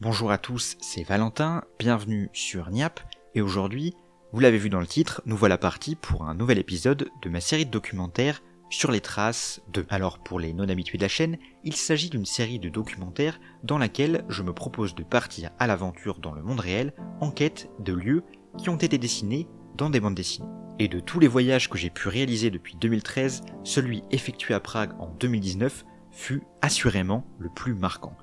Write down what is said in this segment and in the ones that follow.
Bonjour à tous, c'est Valentin, bienvenue sur Niap, et aujourd'hui, vous l'avez vu dans le titre, nous voilà partis pour un nouvel épisode de ma série de documentaires sur les traces de. Alors pour les non-habitués de la chaîne, il s'agit d'une série de documentaires dans laquelle je me propose de partir à l'aventure dans le monde réel en quête de lieux qui ont été dessinés dans des bandes dessinées. Et de tous les voyages que j'ai pu réaliser depuis 2013, celui effectué à Prague en 2019 fut assurément le plus marquant.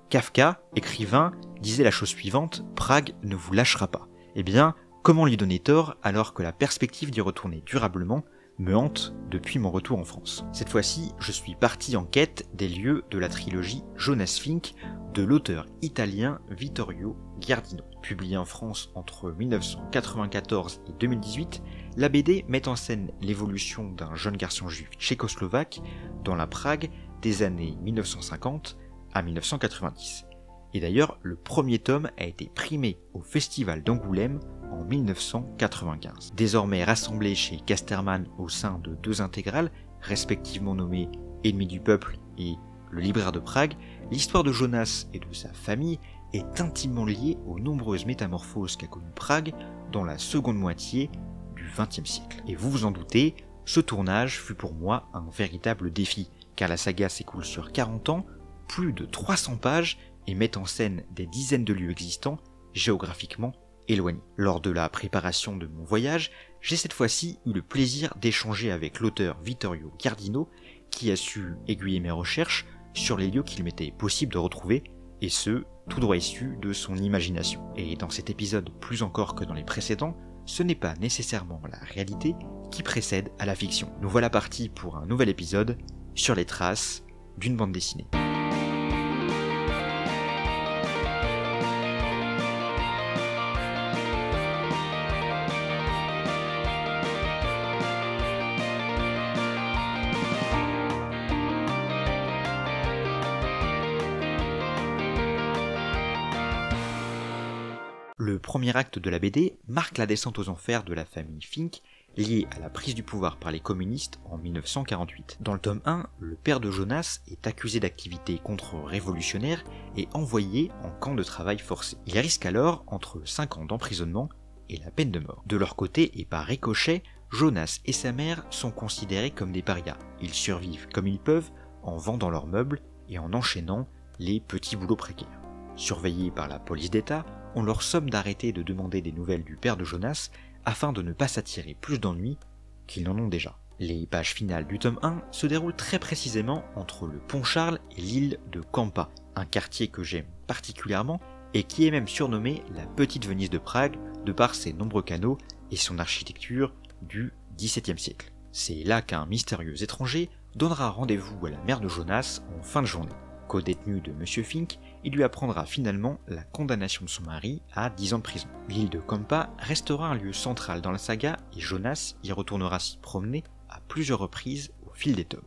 Kafka, écrivain, disait la chose suivante, Prague ne vous lâchera pas. Eh bien, comment lui donner tort alors que la perspective d'y retourner durablement me hante depuis mon retour en France. Cette fois-ci, je suis parti en quête des lieux de la trilogie Jonas Fink de l'auteur italien Vittorio Giardino. Publiée en France entre 1994 et 2018, la BD met en scène l'évolution d'un jeune garçon juif tchécoslovaque dans la Prague des années 1950 à 1990. Et d'ailleurs, le premier tome a été primé au Festival d'Angoulême en 1995. Désormais rassemblé chez Casterman au sein de deux intégrales, respectivement nommées Ennemi du peuple et Le libraire de Prague, l'histoire de Jonas et de sa famille est intimement liée aux nombreuses métamorphoses qu'a connues Prague dans la seconde moitié du XXe siècle. Et vous vous en doutez, ce tournage fut pour moi un véritable défi, car la saga s'écoule sur 40 ans, plus de 300 pages et met en scène des dizaines de lieux existants, géographiquement éloignés. Lors de la préparation de mon voyage, j'ai cette fois-ci eu le plaisir d'échanger avec l'auteur Vittorio Giardino, qui a su aiguiller mes recherches sur les lieux qu'il m'était possible de retrouver, et ce, tout droit issu de son imagination. Et dans cet épisode, plus encore que dans les précédents, ce n'est pas nécessairement la réalité qui précède à la fiction. Nous voilà partis pour un nouvel épisode sur les traces d'une bande dessinée. Le premier acte de la BD marque la descente aux enfers de la famille Fink, liée à la prise du pouvoir par les communistes en 1948. Dans le tome 1, le père de Jonas est accusé d'activité contre-révolutionnaire et envoyé en camp de travail forcé. Il risque alors entre 5 ans d'emprisonnement et la peine de mort. De leur côté et par ricochet, Jonas et sa mère sont considérés comme des parias. Ils survivent comme ils peuvent en vendant leurs meubles et en enchaînant les petits boulots précaires. Surveillés par la police d'État, on leur somme d'arrêter de demander des nouvelles du père de Jonas afin de ne pas s'attirer plus d'ennuis qu'ils n'en ont déjà. Les pages finales du tome 1 se déroulent très précisément entre le pont Charles et l'île de Kampa, un quartier que j'aime particulièrement et qui est même surnommé la Petite Venise de Prague de par ses nombreux canaux et son architecture du XVIIe siècle. C'est là qu'un mystérieux étranger donnera rendez-vous à la mère de Jonas en fin de journée. Co-détenu de Monsieur Fink, il lui apprendra finalement la condamnation de son mari à 10 ans de prison. L'île de Kampa restera un lieu central dans la saga et Jonas y retournera s'y promener à plusieurs reprises au fil des tomes.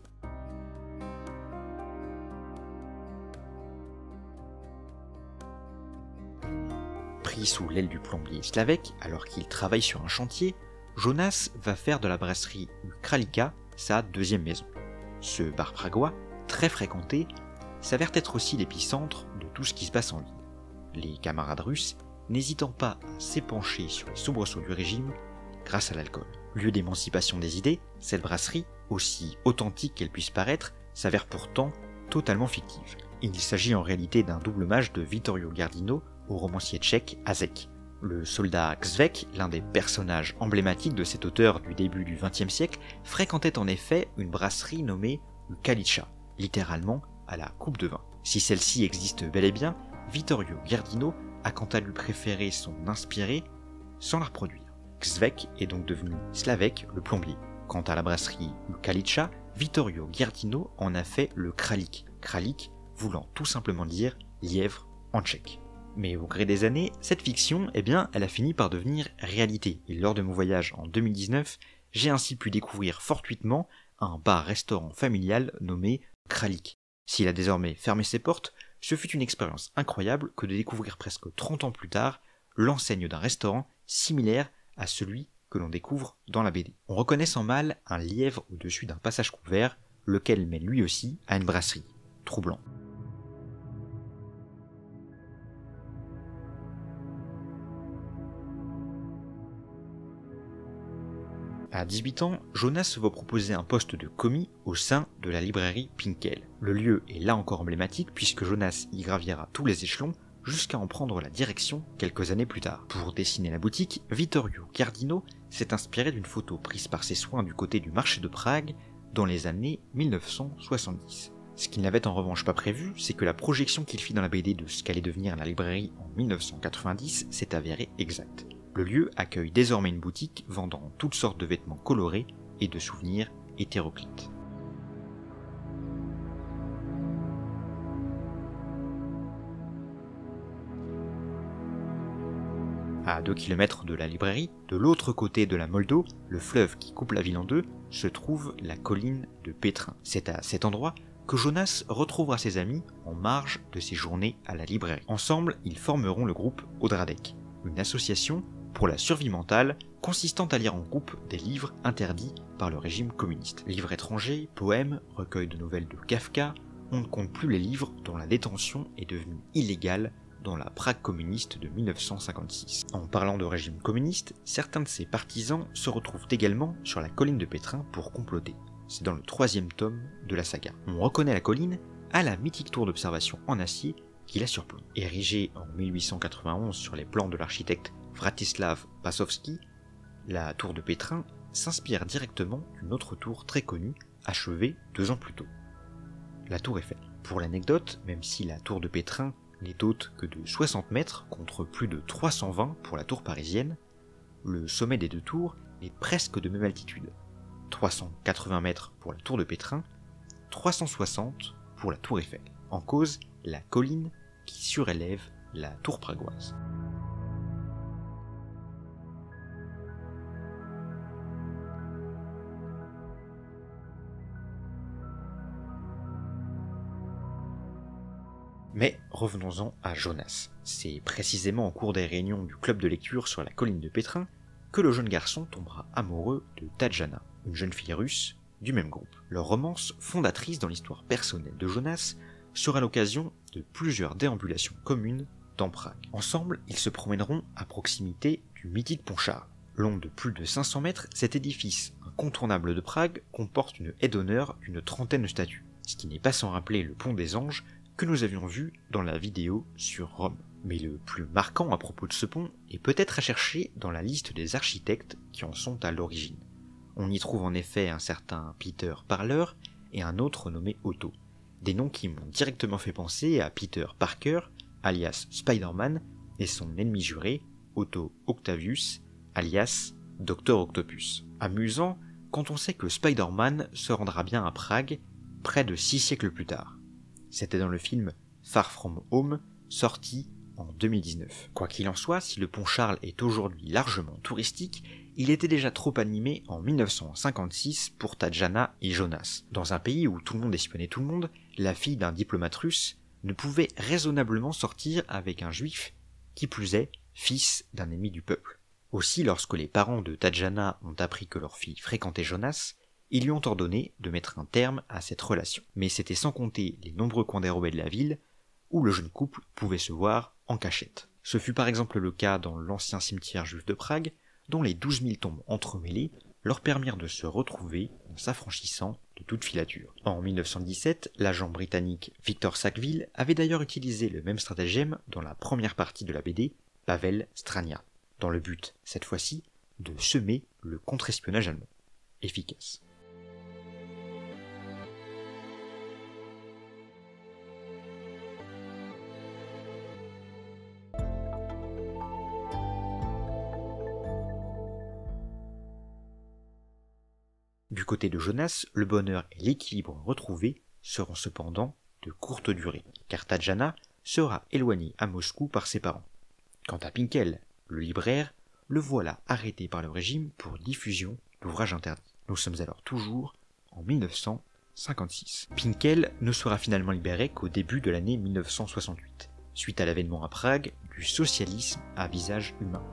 Pris sous l'aile du plombier Slavek alors qu'il travaille sur un chantier, Jonas va faire de la brasserie Kralika sa deuxième maison. Ce bar pragois, très fréquenté, s'avère être aussi l'épicentre de tout ce qui se passe en ligne. Les camarades russes n'hésitant pas à s'épancher sur les soubresauts du régime grâce à l'alcool. Lieu d'émancipation des idées, cette brasserie, aussi authentique qu'elle puisse paraître, s'avère pourtant totalement fictive. Il s'agit en réalité d'un double hommage de Vittorio Giardino au romancier tchèque Hašek. Le soldat Křivec, l'un des personnages emblématiques de cet auteur du début du XXe siècle, fréquentait en effet une brasserie nommée Kalitcha, littéralement à la coupe de vin. Si celle-ci existe bel et bien, Vittorio Giardino a quant à lui préféré s'en inspirer sans la reproduire. Křivec est donc devenu Slavek, le plombier. Quant à la brasserie Kalitcha, Vittorio Giardino en a fait le Kralik, Kralik voulant tout simplement dire lièvre en tchèque. Mais au gré des années, cette fiction, elle a fini par devenir réalité. Et lors de mon voyage en 2019, j'ai ainsi pu découvrir fortuitement un bar-restaurant familial nommé Kralik. S'il a désormais fermé ses portes, ce fut une expérience incroyable que de découvrir presque 30 ans plus tard l'enseigne d'un restaurant similaire à celui que l'on découvre dans la BD. On reconnaît sans mal un lièvre au-dessus d'un passage couvert, lequel mène lui aussi à une brasserie. Troublant. À 18 ans, Jonas se voit proposer un poste de commis au sein de la librairie Pinkel. Le lieu est là encore emblématique puisque Jonas y gravira tous les échelons jusqu'à en prendre la direction quelques années plus tard. Pour dessiner la boutique, Vittorio Cardino s'est inspiré d'une photo prise par ses soins du côté du marché de Prague dans les années 1970. Ce qu'il n'avait en revanche pas prévu, c'est que la projection qu'il fit dans la BD de ce qu'allait devenir la librairie en 1990 s'est avérée exacte. Le lieu accueille désormais une boutique vendant toutes sortes de vêtements colorés et de souvenirs hétéroclites. À 2 km de la librairie, de l'autre côté de la Moldo, le fleuve qui coupe la ville en deux, se trouve la colline de Pétrin. C'est à cet endroit que Jonas retrouvera ses amis en marge de ses journées à la librairie. Ensemble, ils formeront le groupe Odradek, une association pour la survie mentale consistant à lire en groupe des livres interdits par le régime communiste. Livres étrangers, poèmes, recueils de nouvelles de Kafka, on ne compte plus les livres dont la détention est devenue illégale dans la Prague communiste de 1956. En parlant de régime communiste, certains de ses partisans se retrouvent également sur la colline de Pétrin pour comploter. C'est dans le 3e tome de la saga. On reconnaît la colline à la mythique tour d'observation en acier qui la surplombe. Érigée en 1891 sur les plans de l'architecte Vratislav Pasovsky, la tour de Pétrin s'inspire directement d'une autre tour très connue, achevée 2 ans plus tôt, la tour Eiffel. Pour l'anecdote, même si la tour de Pétrin n'est haute que de 60 mètres contre plus de 320 pour la tour parisienne, le sommet des 2 tours est presque de même altitude, 380 mètres pour la tour de Pétrin, 360 pour la tour Eiffel. En cause, la colline qui surélève la tour pragoise. Mais revenons-en à Jonas. C'est précisément au cours des réunions du club de lecture sur la colline de Pétrin que le jeune garçon tombera amoureux de Tatjana, une jeune fille russe du même groupe. Leur romance fondatrice dans l'histoire personnelle de Jonas sera l'occasion de plusieurs déambulations communes dans Prague. Ensemble, ils se promèneront à proximité du mythique pont Charles. Long de plus de 500 mètres, cet édifice incontournable de Prague comporte une haie d'honneur d'une 30aine de statues, ce qui n'est pas sans rappeler le pont des Anges que nous avions vu dans la vidéo sur Rome. Mais le plus marquant à propos de ce pont est peut-être à chercher dans la liste des architectes qui en sont à l'origine. On y trouve en effet un certain Peter Parler et un autre nommé Otto, des noms qui m'ont directement fait penser à Peter Parker, alias Spider-Man, et son ennemi juré, Otto Octavius, alias Dr Octopus. Amusant quand on sait que Spider-Man se rendra bien à Prague près de 6 siècles plus tard. C'était dans le film Far From Home, sorti en 2019. Quoi qu'il en soit, si le pont Charles est aujourd'hui largement touristique, il était déjà trop animé en 1956 pour Tatjana et Jonas. Dans un pays où tout le monde espionnait tout le monde, la fille d'un diplomate russe ne pouvait raisonnablement sortir avec un juif, qui plus est, fils d'un ennemi du peuple. Aussi, lorsque les parents de Tatjana ont appris que leur fille fréquentait Jonas, ils lui ont ordonné de mettre un terme à cette relation. Mais c'était sans compter les nombreux coins dérobés de la ville où le jeune couple pouvait se voir en cachette. Ce fut par exemple le cas dans l'ancien cimetière juif de Prague, dont les 12 000 tombes entremêlées leur permirent de se retrouver en s'affranchissant de toute filature. En 1917, l'agent britannique Victor Sackville avait d'ailleurs utilisé le même stratagème dans la première partie de la BD, Pavel Strania, dans le but, cette fois-ci, de semer le contre-espionnage allemand. Efficace. Du côté de Jonas, le bonheur et l'équilibre retrouvés seront cependant de courte durée, car Tatjana sera éloignée à Moscou par ses parents. Quant à Pinkel, le libraire, le voilà arrêté par le régime pour diffusion d'ouvrages interdits. Nous sommes alors toujours en 1956. Pinkel ne sera finalement libéré qu'au début de l'année 1968, suite à l'avènement à Prague du socialisme à visage humain.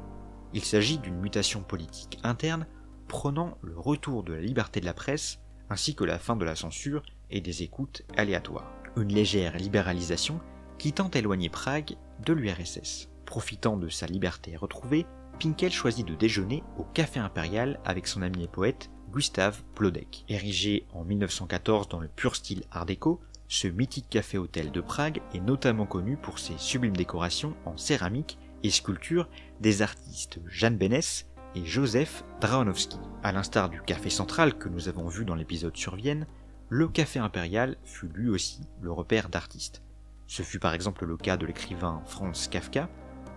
Il s'agit d'une mutation politique interne prônant le retour de la liberté de la presse ainsi que la fin de la censure et des écoutes aléatoires. Une légère libéralisation qui tente à éloigner Prague de l'URSS. Profitant de sa liberté retrouvée, Pinkel choisit de déjeuner au Café Impérial avec son ami et poète Gustav Blodek. Érigé en 1914 dans le pur style art déco, ce mythique café-hôtel de Prague est notamment connu pour ses sublimes décorations en céramique et sculptures des artistes Jan Bénès et Joseph Drahonovski. À l'instar du Café Central que nous avons vu dans l'épisode sur Vienne, le Café Impérial fut lui aussi le repère d'artistes. Ce fut par exemple le cas de l'écrivain Franz Kafka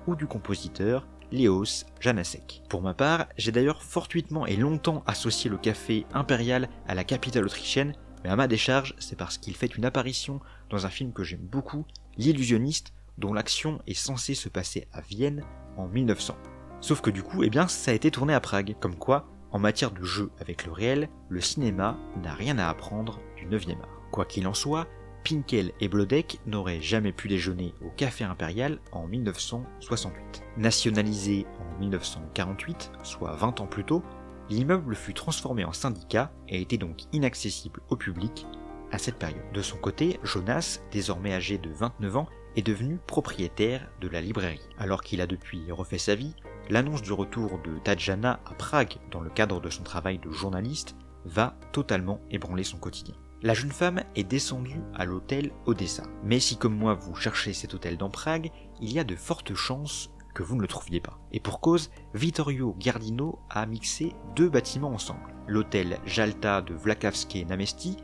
ou du compositeur Léos Janáček. Pour ma part, j'ai d'ailleurs fortuitement et longtemps associé le Café Impérial à la capitale autrichienne, mais à ma décharge, c'est parce qu'il fait une apparition dans un film que j'aime beaucoup, L'Illusionniste, dont l'action est censée se passer à Vienne en 1900. Sauf que du coup, ça a été tourné à Prague, comme quoi, en matière de jeu avec le réel, le cinéma n'a rien à apprendre du 9e art. Quoi qu'il en soit, Pinkel et Blodek n'auraient jamais pu déjeuner au Café Impérial en 1968. Nationalisé en 1948, soit 20 ans plus tôt, l'immeuble fut transformé en syndicat et était donc inaccessible au public à cette période. De son côté, Jonas, désormais âgé de 29 ans, est devenu propriétaire de la librairie. Alors qu'il a depuis refait sa vie, l'annonce du retour de Tatjana à Prague dans le cadre de son travail de journaliste va totalement ébranler son quotidien. La jeune femme est descendue à l'hôtel Odessa. Mais si comme moi vous cherchez cet hôtel dans Prague, il y a de fortes chances que vous ne le trouviez pas. Et pour cause, Vittorio Giardino a mixé deux bâtiments ensemble. L'hôtel Jalta de Vlakavské náměstí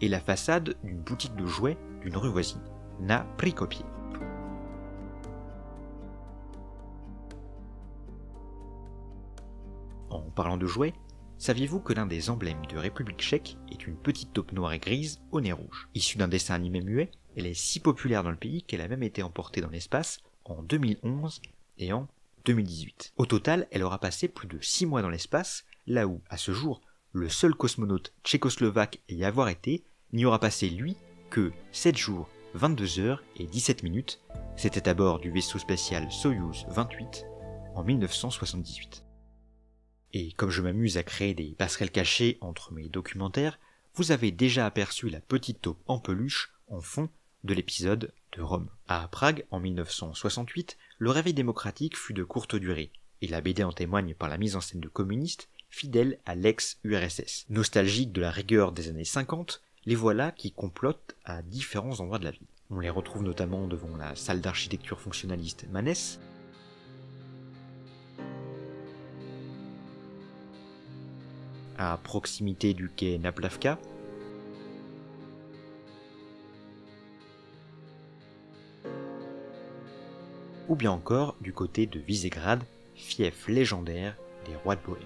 et la façade d'une boutique de jouets d'une rue voisine, Na Prikopie. En parlant de jouets, saviez-vous que l'un des emblèmes de République tchèque est une petite taupe noire et grise au nez rouge? Issue d'un dessin animé muet, elle est si populaire dans le pays qu'elle a même été emportée dans l'espace en 2011 et en 2018. Au total, elle aura passé plus de 6 mois dans l'espace, là où, à ce jour, le seul cosmonaute tchécoslovaque à y avoir été n'y aura passé, lui, que 7 jours, 22 heures et 17 minutes. C'était à bord du vaisseau spatial Soyouz 28 en 1978. Et comme je m'amuse à créer des passerelles cachées entre mes documentaires, vous avez déjà aperçu la petite taupe en peluche en fond de l'épisode de Rome. À Prague, en 1968, le réveil démocratique fut de courte durée, et la BD en témoigne par la mise en scène de communistes fidèles à l'ex-URSS. Nostalgiques de la rigueur des années 50, les voilà qui complotent à différents endroits de la ville. On les retrouve notamment devant la salle d'architecture fonctionnaliste Manès, à proximité du quai Naplavka, ou bien encore du côté de Visegrad, fief légendaire des rois de Bohême.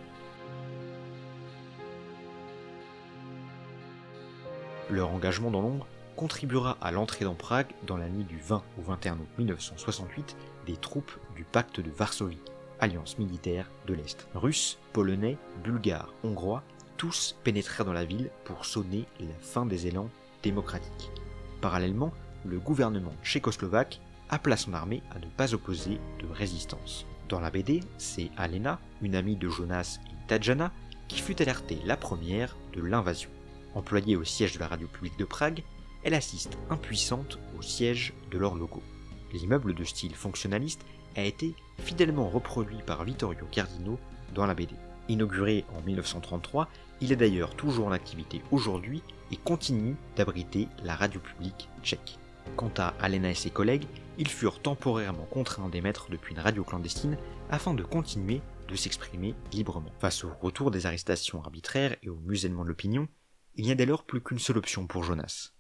Leur engagement dans l'ombre contribuera à l'entrée dans Prague dans la nuit du 20 au 21 août 1968 des troupes du pacte de Varsovie, alliance militaire de l'Est. Russes, Polonais, Bulgares, Hongrois, tous pénétrèrent dans la ville pour sonner la fin des élans démocratiques. Parallèlement, le gouvernement tchécoslovaque appela son armée à ne pas opposer de résistance. Dans la BD, c'est Alena, une amie de Jonas et Tatjana, qui fut alertée la première de l'invasion. Employée au siège de la radio publique de Prague, elle assiste impuissante au siège de leur logo. L'immeuble de style fonctionnaliste a été fidèlement reproduit par Vittorio Giardino dans la BD. Inauguré en 1933, il est d'ailleurs toujours en activité aujourd'hui et continue d'abriter la radio publique tchèque. Quant à Alena et ses collègues, ils furent temporairement contraints d'émettre depuis une radio clandestine afin de continuer de s'exprimer librement. Face au retour des arrestations arbitraires et au musellement de l'opinion, il n'y a dès lors plus qu'une seule option pour Jonas,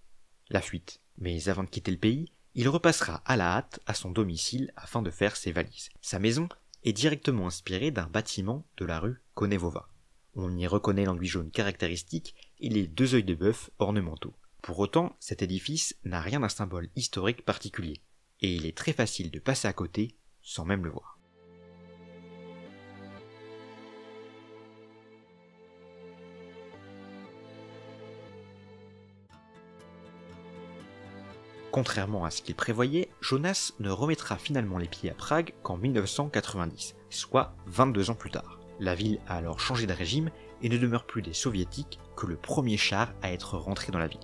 la fuite. Mais avant de quitter le pays, il repassera à la hâte à son domicile afin de faire ses valises. Sa maison est directement inspirée d'un bâtiment de la rue Konevova. On y reconnaît l'enduit jaune caractéristique et les 2 œils de bœuf ornementaux. Pour autant, cet édifice n'a rien d'un symbole historique particulier, et il est très facile de passer à côté sans même le voir. Contrairement à ce qu'il prévoyait, Jonas ne remettra finalement les pieds à Prague qu'en 1990, soit 22 ans plus tard. La ville a alors changé de régime et ne demeure plus des soviétiques que le premier char à être rentré dans la ville.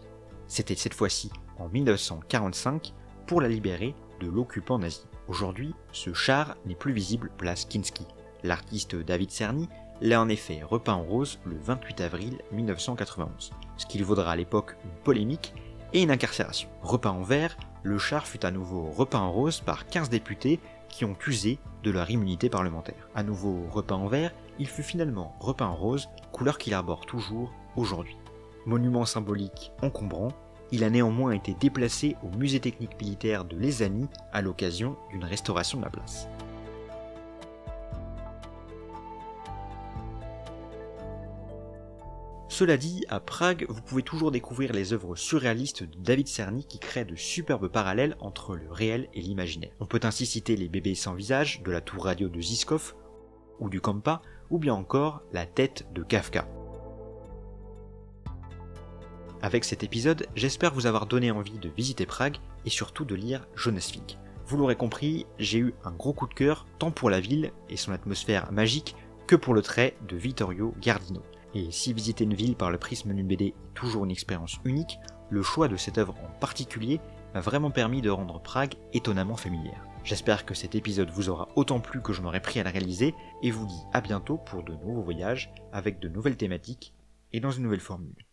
C'était cette fois-ci en 1945 pour la libérer de l'occupant nazi. Aujourd'hui, ce char n'est plus visible place Kinski. L'artiste David Cerny l'a en effet repeint en rose le 28 avril 1991, ce qui lui vaudra à l'époque une polémique et une incarcération. Repeint en vert, le char fut à nouveau repeint en rose par 15 députés qui ont usé de leur immunité parlementaire. À nouveau repeint en vert, il fut finalement repeint en rose, couleur qu'il arbore toujours aujourd'hui. Monument symbolique encombrant, il a néanmoins été déplacé au musée technique militaire de Lezany à l'occasion d'une restauration de la place. Cela dit, à Prague, vous pouvez toujours découvrir les œuvres surréalistes de David Cerny qui créent de superbes parallèles entre le réel et l'imaginaire. On peut ainsi citer les bébés sans visage de la tour radio de Žižkov ou du Kampa, ou bien encore la tête de Kafka. Avec cet épisode, j'espère vous avoir donné envie de visiter Prague et surtout de lire Jonas Fink. Vous l'aurez compris, j'ai eu un gros coup de cœur tant pour la ville et son atmosphère magique que pour le trait de Vittorio Gardino. Et si visiter une ville par le prisme d'une BD est toujours une expérience unique, le choix de cette œuvre en particulier m'a vraiment permis de rendre Prague étonnamment familière. J'espère que cet épisode vous aura autant plu que je m'aurais pris à le réaliser et vous dis à bientôt pour de nouveaux voyages avec de nouvelles thématiques et dans une nouvelle formule.